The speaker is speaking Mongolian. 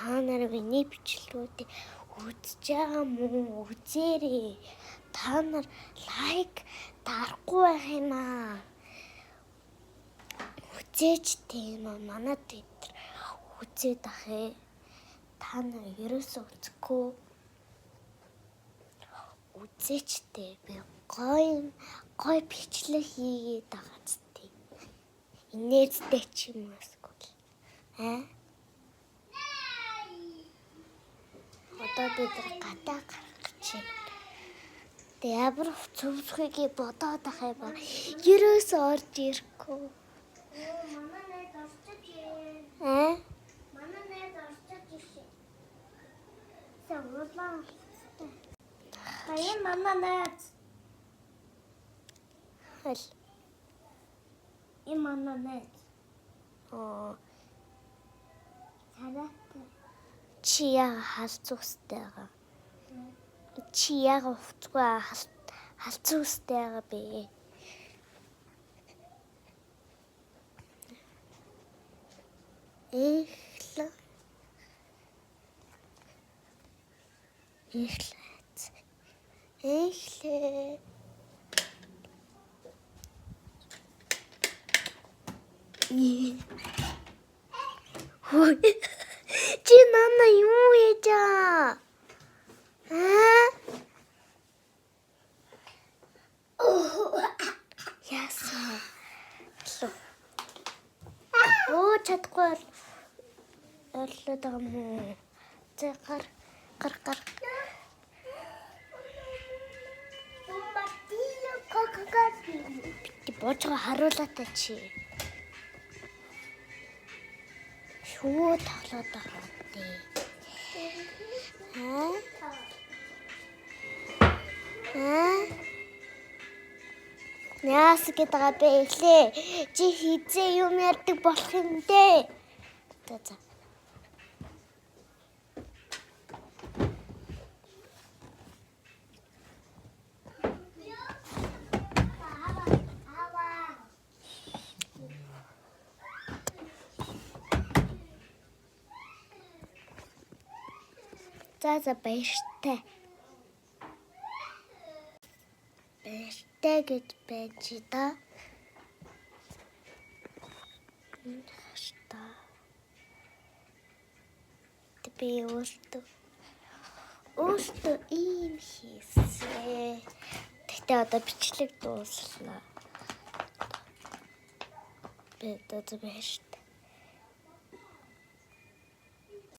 та нар миний бичлэгүүдийг үзэж байгаа мó үзээрэй. Та нар лайк дарахгүй байх юм аа. Үзээч тийм манай дээр үзээд ахээ. Та нар ерөөсөө үзэхгүй. Үзээч дээ. Би гой бичлэг хийгээд байгаа ч тийм. Инээдтэй ч юм уусгүй. Одоо бид гадаа гарах чинь. Ямар цөвсхийг бодоод ах юм ба. Ерөөсөө орж ирэхгүй. Манай найз орчих юм. Манай найз орчих юм. Савлаа. Хаяа манай найз. Хэл. Манай найз. Цараатай. Чи яа халзуустайгаа. Чи яа уцгүй халзуустайгаа бэ? Эхлээ. Чи нана юу хийж аа? Яасан? Чадахгүй орлоод байгаа мó. За гар. Би боожгоо харуулаатай чи. Шууд тоглоод байгаа дээ. Яас гэдэг бэ эхлээ. Чи хизээ юм ярьдаг болох юм дээ. За. За баяртай. Баяртай гэж байж да. Би өөртөө ийм хийсээ. Тэгтээ одоо бичлэг дууслаа. Би одоо баяртай.